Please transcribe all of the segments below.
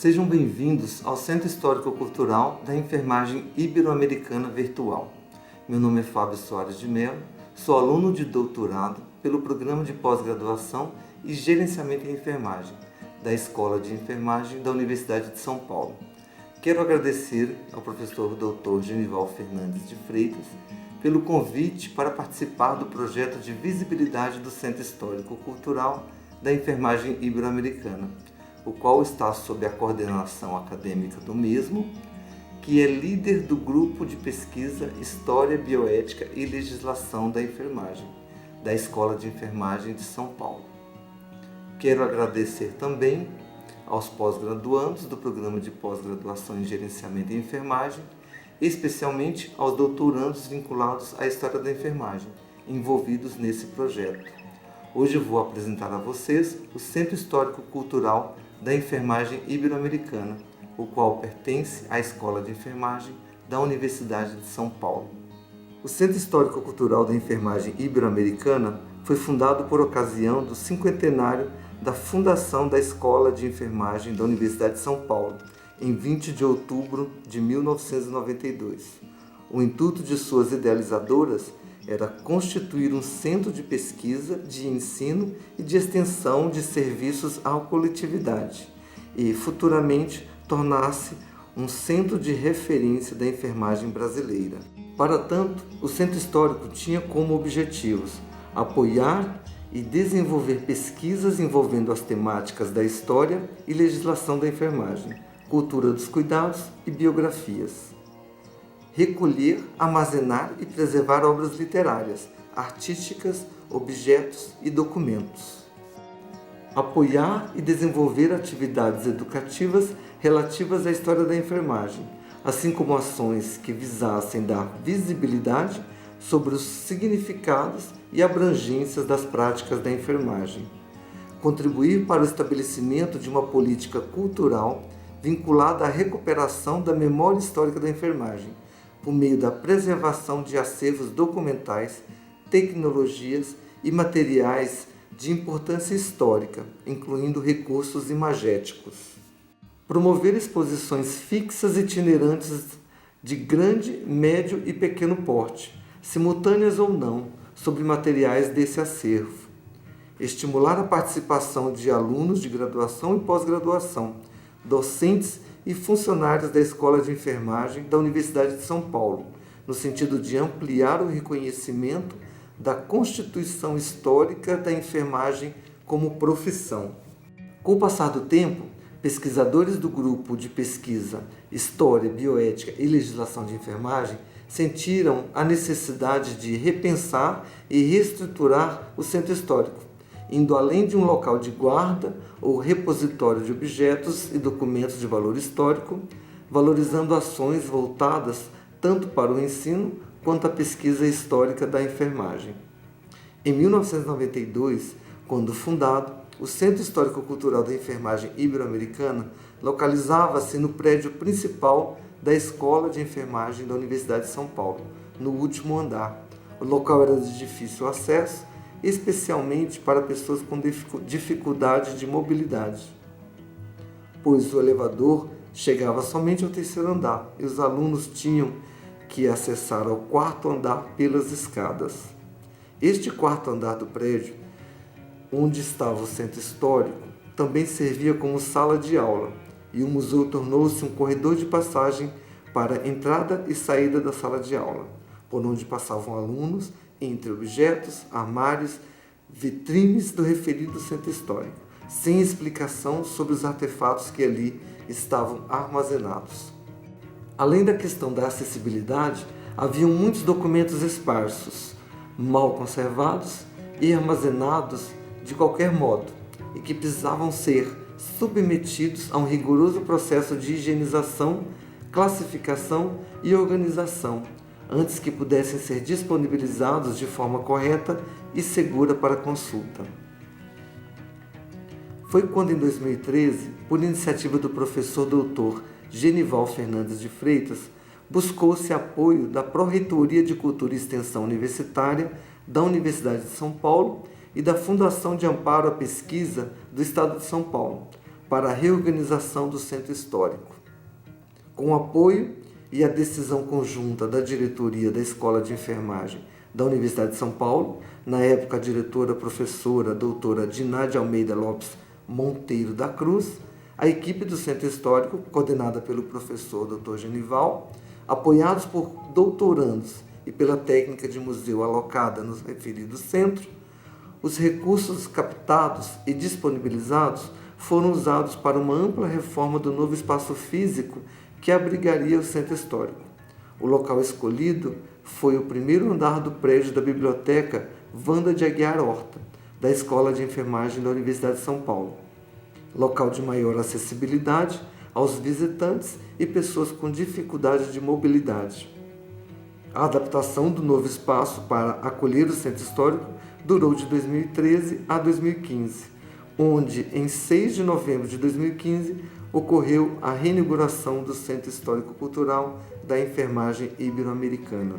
Sejam bem-vindos ao Centro Histórico-Cultural da Enfermagem Ibero-Americana Virtual. Meu nome é Fábio Soares de Mello, sou aluno de doutorado pelo Programa de Pós-Graduação e Gerenciamento em Enfermagem da Escola de Enfermagem da Universidade de São Paulo. Quero agradecer ao professor Dr. Genival Fernandes de Freitas pelo convite para participar do projeto de visibilidade do Centro Histórico-Cultural da Enfermagem Ibero-Americana, o qual está sob a coordenação acadêmica do mesmo, que é líder do grupo de pesquisa História, Bioética e Legislação da Enfermagem, da Escola de Enfermagem de São Paulo. Quero agradecer também aos pós-graduandos do Programa de Pós-Graduação em Gerenciamento em Enfermagem, especialmente aos doutorandos vinculados à História da Enfermagem, envolvidos nesse projeto. Hoje eu vou apresentar a vocês o Centro Histórico-Cultural da Enfermagem Ibero-Americana, o qual pertence à Escola de Enfermagem da Universidade de São Paulo. O Centro Histórico-Cultural da Enfermagem Ibero-Americana foi fundado por ocasião do cinquentenário da fundação da Escola de Enfermagem da Universidade de São Paulo, em 20 de outubro de 1992. O intuito de suas idealizadoras era constituir um centro de pesquisa, de ensino e de extensão de serviços à coletividade e, futuramente, tornar-se um centro de referência da enfermagem brasileira. Para tanto, o Centro Histórico tinha como objetivos apoiar e desenvolver pesquisas envolvendo as temáticas da história e legislação da enfermagem, cultura dos cuidados e biografias. Recolher, armazenar e preservar obras literárias, artísticas, objetos e documentos. Apoiar e desenvolver atividades educativas relativas à história da enfermagem, assim como ações que visassem dar visibilidade sobre os significados e abrangências das práticas da enfermagem. Contribuir para o estabelecimento de uma política cultural vinculada à recuperação da memória histórica da enfermagem, por meio da preservação de acervos documentais, tecnologias e materiais de importância histórica, incluindo recursos imagéticos. Promover exposições fixas e itinerantes de grande, médio e pequeno porte, simultâneas ou não, sobre materiais desse acervo. Estimular a participação de alunos de graduação e pós-graduação, docentes e funcionários da Escola de Enfermagem da Universidade de São Paulo, no sentido de ampliar o reconhecimento da constituição histórica da enfermagem como profissão. Com o passar do tempo, pesquisadores do grupo de pesquisa História, Bioética e Legislação de Enfermagem sentiram a necessidade de repensar e reestruturar o centro histórico, indo além de um local de guarda ou repositório de objetos e documentos de valor histórico, valorizando ações voltadas tanto para o ensino quanto à pesquisa histórica da enfermagem. Em 1992, quando fundado, o Centro Histórico-Cultural da Enfermagem Ibero-Americana localizava-se no prédio principal da Escola de Enfermagem da Universidade de São Paulo, no último andar. O local era de difícil acesso, especialmente para pessoas com dificuldade de mobilidade, pois o elevador chegava somente ao terceiro andar e os alunos tinham que acessar ao quarto andar pelas escadas. Este quarto andar do prédio, onde estava o centro histórico, também servia como sala de aula, e o museu tornou-se um corredor de passagem para entrada e saída da sala de aula, por onde passavam alunos entre objetos, armários, vitrines do referido centro histórico, sem explicação sobre os artefatos que ali estavam armazenados. Além da questão da acessibilidade, haviam muitos documentos esparsos, mal conservados e armazenados de qualquer modo, e que precisavam ser submetidos a um rigoroso processo de higienização, classificação e organização, antes que pudessem ser disponibilizados de forma correta e segura para consulta. Foi quando, em 2013, por iniciativa do professor Dr. Genival Fernandes de Freitas, buscou-se apoio da Pró-Reitoria de Cultura e Extensão Universitária da Universidade de São Paulo e da Fundação de Amparo à Pesquisa do Estado de São Paulo, para a reorganização do Centro Histórico. Com o apoio e a decisão conjunta da diretoria da Escola de Enfermagem da Universidade de São Paulo, na época a diretora professora doutora Diná Almeida Lopes Monteiro da Cruz, a equipe do Centro Histórico, coordenada pelo professor Dr. Genival, apoiados por doutorandos e pela técnica de museu alocada no referido centro, os recursos captados e disponibilizados foram usados para uma ampla reforma do novo espaço físico que abrigaria o Centro Histórico. O local escolhido foi o primeiro andar do prédio da Biblioteca Wanda de Aguiar Horta, da Escola de Enfermagem da Universidade de São Paulo. Local de maior acessibilidade aos visitantes e pessoas com dificuldade de mobilidade. A adaptação do novo espaço para acolher o Centro Histórico durou de 2013 a 2015, onde, em 6 de novembro de 2015, ocorreu a reinauguração do Centro Histórico Cultural da Enfermagem Ibero-Americana.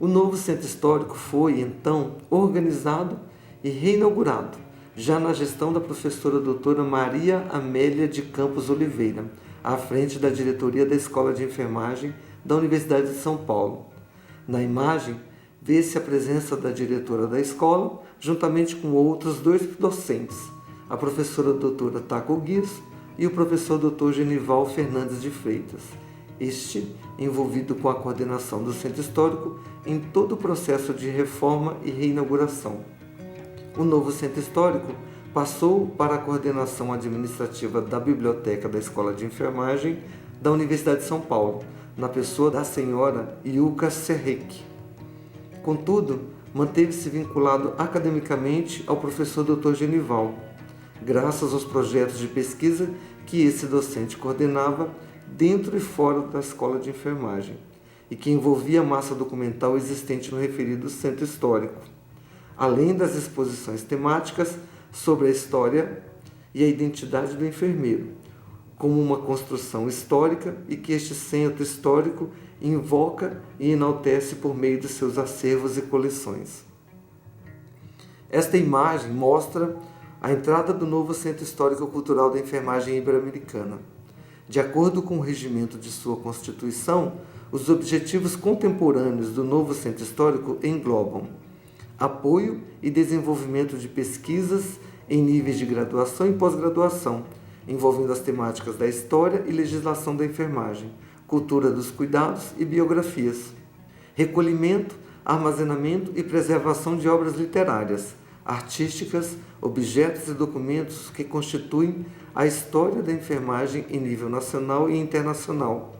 O novo Centro Histórico foi, então, organizado e reinaugurado, já na gestão da professora doutora Maria Amélia de Campos Oliveira, à frente da diretoria da Escola de Enfermagem da Universidade de São Paulo. Na imagem, vê-se a presença da diretora da escola, juntamente com outros 2 docentes, a professora doutora Taco Guirso e o professor doutor Genival Fernandes de Freitas, este envolvido com a coordenação do Centro Histórico em todo o processo de reforma e reinauguração. O novo Centro Histórico passou para a coordenação administrativa da Biblioteca da Escola de Enfermagem da Universidade de São Paulo, na pessoa da senhora Ilka Serrec. Contudo, manteve-se vinculado academicamente ao professor Dr. Genival, graças aos projetos de pesquisa que esse docente coordenava dentro e fora da Escola de Enfermagem, e que envolvia a massa documental existente no referido Centro Histórico, além das exposições temáticas sobre a história e a identidade do enfermeiro, como uma construção histórica e que este centro histórico invoca e enaltece por meio de seus acervos e coleções. Esta imagem mostra a entrada do novo Centro Histórico-Cultural da Enfermagem Ibero-Americana. De acordo com o regimento de sua Constituição, os objetivos contemporâneos do novo Centro Histórico englobam apoio e desenvolvimento de pesquisas em níveis de graduação e pós-graduação, envolvendo as temáticas da história e legislação da enfermagem, cultura dos cuidados e biografias. Recolhimento, armazenamento e preservação de obras literárias, artísticas, objetos e documentos que constituem a história da enfermagem em nível nacional e internacional.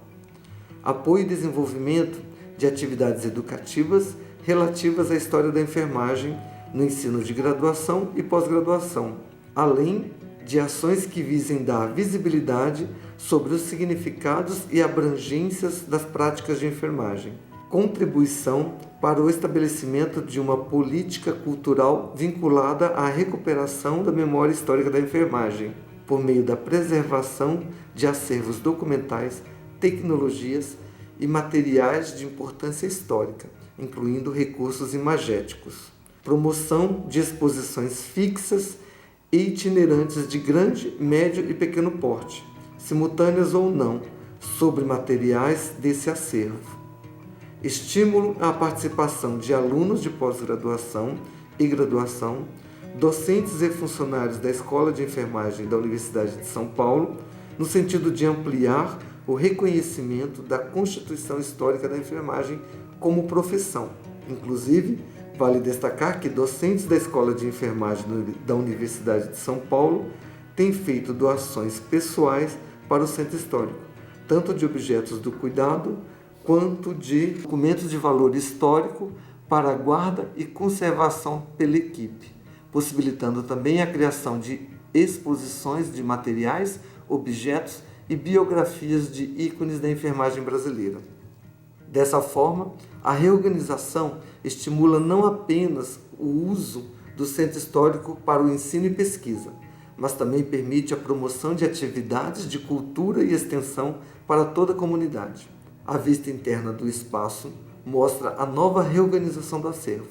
Apoio e desenvolvimento de atividades educativas relativas à história da enfermagem no ensino de graduação e pós-graduação, além de ações que visem dar visibilidade sobre os significados e abrangências das práticas de enfermagem. Contribuição para o estabelecimento de uma política cultural vinculada à recuperação da memória histórica da enfermagem, por meio da preservação de acervos documentais, tecnologias e materiais de importância histórica, incluindo recursos imagéticos. Promoção de exposições fixas e itinerantes de grande, médio e pequeno porte, simultâneas ou não, sobre materiais desse acervo. Estímulo à participação de alunos de pós-graduação e graduação, docentes e funcionários da Escola de Enfermagem da Universidade de São Paulo, no sentido de ampliar o reconhecimento da Constituição Histórica da Enfermagem como profissão. Inclusive, vale destacar que docentes da Escola de Enfermagem da Universidade de São Paulo têm feito doações pessoais para o Centro Histórico, tanto de objetos do cuidado quanto de documentos de valor histórico para a guarda e conservação pela equipe, possibilitando também a criação de exposições de materiais, objetos e biografias de ícones da enfermagem brasileira. Dessa forma, a reorganização estimula não apenas o uso do Centro Histórico para o ensino e pesquisa, mas também permite a promoção de atividades de cultura e extensão para toda a comunidade. A vista interna do espaço mostra a nova reorganização do acervo.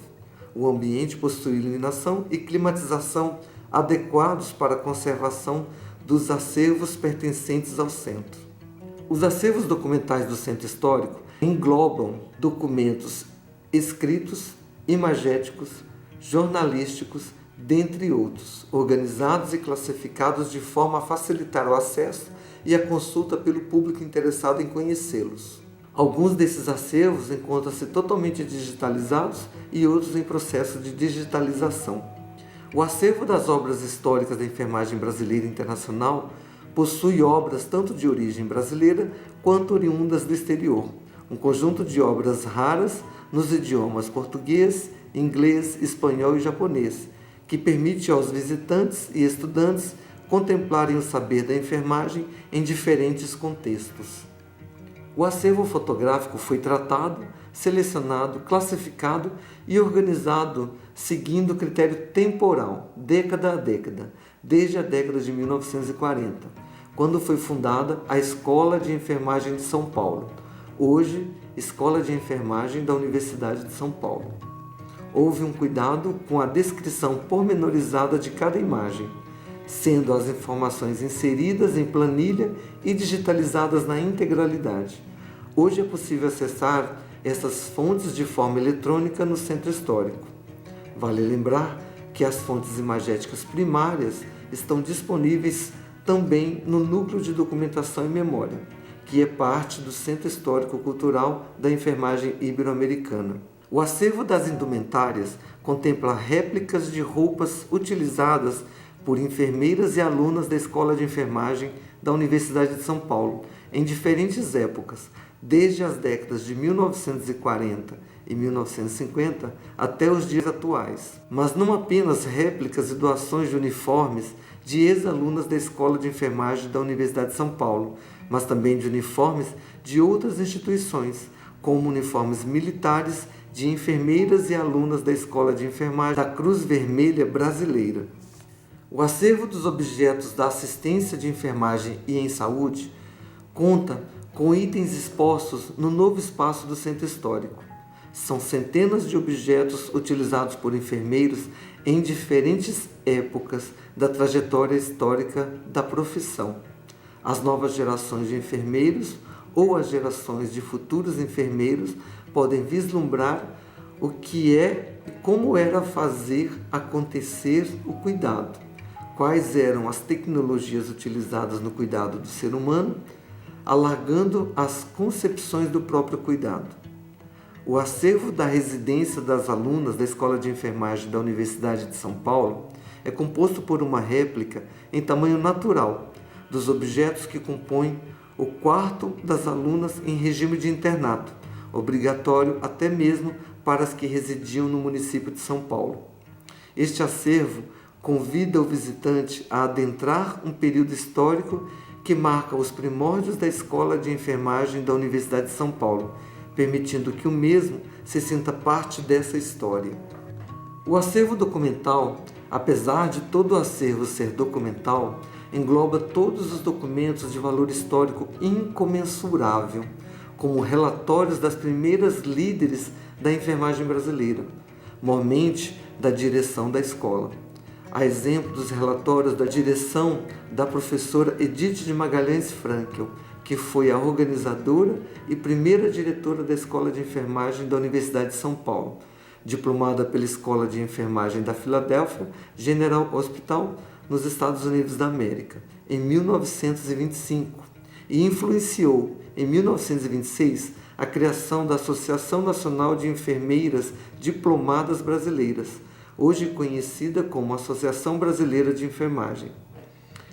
O ambiente possui iluminação e climatização adequados para a conservação dos acervos pertencentes ao centro. Os acervos documentais do Centro Histórico englobam documentos escritos, imagéticos, jornalísticos, dentre outros, organizados e classificados de forma a facilitar o acesso e a consulta pelo público interessado em conhecê-los. Alguns desses acervos encontram-se totalmente digitalizados e outros em processo de digitalização. O acervo das obras históricas da enfermagem brasileira e internacional possui obras tanto de origem brasileira quanto oriundas do exterior, um conjunto de obras raras nos idiomas português, inglês, espanhol e japonês, que permite aos visitantes e estudantes contemplarem o saber da enfermagem em diferentes contextos. O acervo fotográfico foi tratado, selecionado, classificado e organizado seguindo o critério temporal, década a década, desde a década de 1940, quando foi fundada a Escola de Enfermagem de São Paulo, hoje Escola de Enfermagem da Universidade de São Paulo. Houve um cuidado com a descrição pormenorizada de cada imagem, sendo as informações inseridas em planilha e digitalizadas na integralidade. Hoje é possível acessar essas fontes de forma eletrônica no Centro Histórico. Vale lembrar que as fontes imagéticas primárias estão disponíveis também no Núcleo de Documentação e Memória, que é parte do Centro Histórico Cultural da Enfermagem Ibero-Americana. O acervo das indumentárias contempla réplicas de roupas utilizadas por enfermeiras e alunas da Escola de Enfermagem da Universidade de São Paulo em diferentes épocas, desde as décadas de 1940 e 1950 até os dias atuais. Mas não apenas réplicas e doações de uniformes de ex-alunas da Escola de Enfermagem da Universidade de São Paulo, mas também de uniformes de outras instituições, como uniformes militares de enfermeiras e alunas da Escola de Enfermagem da Cruz Vermelha Brasileira. O acervo dos objetos da assistência de enfermagem e em saúde conta com itens expostos no novo espaço do Centro Histórico. São centenas de objetos utilizados por enfermeiros em diferentes épocas da trajetória histórica da profissão. As novas gerações de enfermeiros ou as gerações de futuros enfermeiros podem vislumbrar o que é e como era fazer acontecer o cuidado, quais eram as tecnologias utilizadas no cuidado do ser humano, alargando as concepções do próprio cuidado. O acervo da residência das alunas da Escola de Enfermagem da Universidade de São Paulo é composto por uma réplica em tamanho natural dos objetos que compõem o quarto das alunas em regime de internato, obrigatório até mesmo para as que residiam no município de São Paulo. Este acervo convida o visitante a adentrar um período histórico que marca os primórdios da Escola de Enfermagem da Universidade de São Paulo, permitindo que o mesmo se sinta parte dessa história. O acervo documental, apesar de todo o acervo ser documental, engloba todos os documentos de valor histórico incomensurável, como relatórios das primeiras líderes da enfermagem brasileira, mormente da direção da escola. A exemplo dos relatórios da direção da professora Edith de Magalhães Frankel, que foi a organizadora e primeira diretora da Escola de Enfermagem da Universidade de São Paulo, diplomada pela Escola de Enfermagem da Philadelphia General Hospital, nos Estados Unidos da América, em 1925, e influenciou, em 1926, a criação da Associação Nacional de Enfermeiras Diplomadas Brasileiras, hoje conhecida como Associação Brasileira de Enfermagem.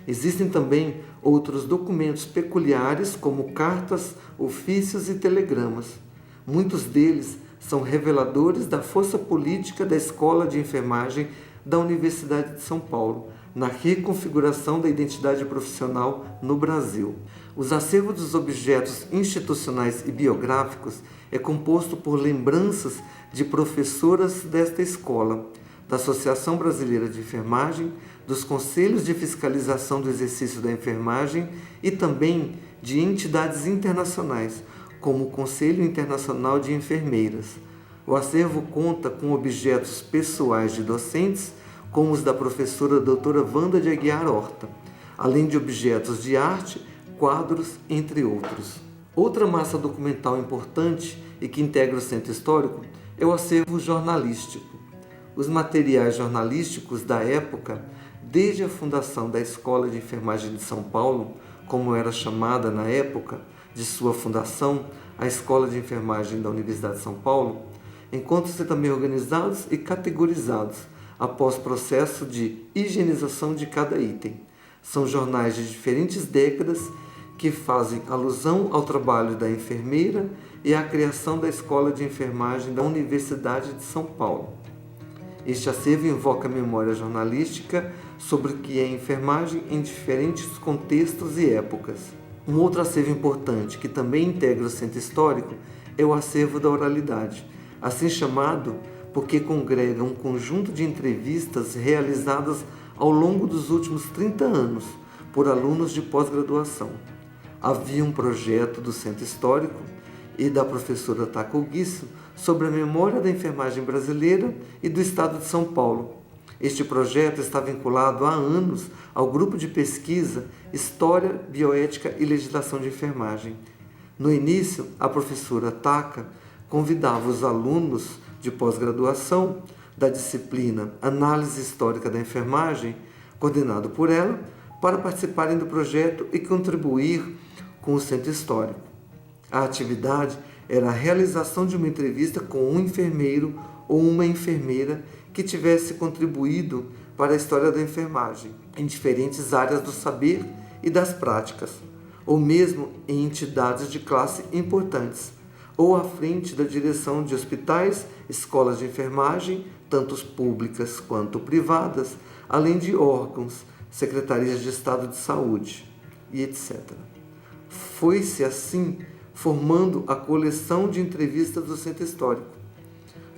Existem também outros documentos peculiares, como cartas, ofícios e telegramas. Muitos deles são reveladores da força política da Escola de Enfermagem da Universidade de São Paulo, na reconfiguração da identidade profissional no Brasil. Os acervos dos objetos institucionais e biográficos é composto por lembranças de professoras desta escola, da Associação Brasileira de Enfermagem, dos Conselhos de Fiscalização do Exercício da Enfermagem e também de entidades internacionais, como o Conselho Internacional de Enfermeiras. O acervo conta com objetos pessoais de docentes, como os da professora doutora Wanda de Aguiar Horta, além de objetos de arte, quadros, entre outros. Outra massa documental importante e que integra o Centro Histórico é o acervo jornalístico. Os materiais jornalísticos da época, desde a fundação da Escola de Enfermagem de São Paulo, como era chamada na época de sua fundação, a Escola de Enfermagem da Universidade de São Paulo, encontram-se também organizados e categorizados após processo de higienização de cada item. São jornais de diferentes décadas que fazem alusão ao trabalho da enfermeira e à criação da Escola de Enfermagem da Universidade de São Paulo. Este acervo invoca a memória jornalística sobre o que é enfermagem em diferentes contextos e épocas. Um outro acervo importante que também integra o Centro Histórico é o acervo da oralidade, assim chamado porque congrega um conjunto de entrevistas realizadas ao longo dos últimos 30 anos por alunos de pós-graduação. Havia um projeto do Centro Histórico e da professora Taka Ogiso sobre a memória da enfermagem brasileira e do estado de São Paulo. Este projeto está vinculado há anos ao grupo de pesquisa História, Bioética e Legislação de Enfermagem. No início, a professora Taka convidava os alunos de pós-graduação da disciplina Análise Histórica da Enfermagem, coordenado por ela, para participarem do projeto e contribuir com o Centro Histórico. A atividade era a realização de uma entrevista com um enfermeiro ou uma enfermeira que tivesse contribuído para a história da enfermagem em diferentes áreas do saber e das práticas, ou mesmo em entidades de classe importantes, ou à frente da direção de hospitais, escolas de enfermagem, tanto públicas quanto privadas, além de órgãos, secretarias de Estado de Saúde e etc. Foi-se assim formando a coleção de entrevistas do Centro Histórico.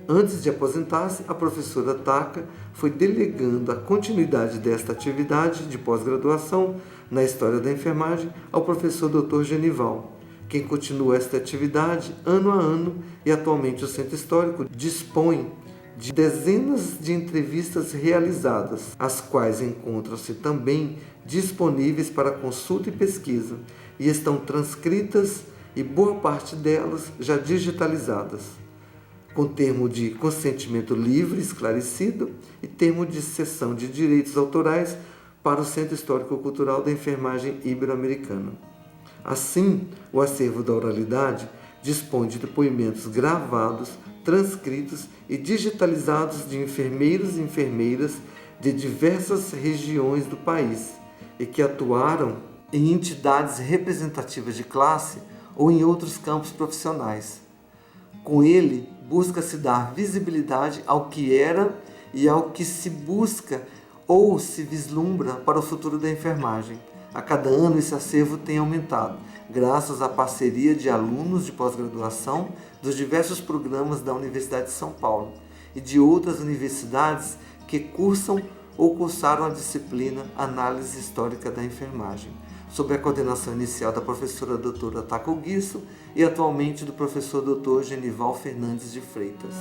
Antes de aposentar-se, a professora Taka foi delegando a continuidade desta atividade de pós-graduação na História da Enfermagem ao professor Dr. Genival, quem continua esta atividade ano a ano, e atualmente o Centro Histórico dispõe de dezenas de entrevistas realizadas, as quais encontram-se também disponíveis para consulta e pesquisa, e estão transcritas e boa parte delas já digitalizadas, com termo de consentimento livre, esclarecido, e termo de cessão de direitos autorais para o Centro Histórico-Cultural da Enfermagem Ibero-Americana. Assim, o acervo da oralidade dispõe de depoimentos gravados, transcritos e digitalizados de enfermeiros e enfermeiras de diversas regiões do país e que atuaram em entidades representativas de classe ou em outros campos profissionais. Com ele, busca-se dar visibilidade ao que era e ao que se busca ou se vislumbra para o futuro da enfermagem. A cada ano esse acervo tem aumentado, graças à parceria de alunos de pós-graduação dos diversos programas da Universidade de São Paulo e de outras universidades que cursam ou cursaram a disciplina Análise Histórica da Enfermagem, sob a coordenação inicial da professora doutora Taka Ogiso e atualmente do professor Dr. Genival Fernandes de Freitas.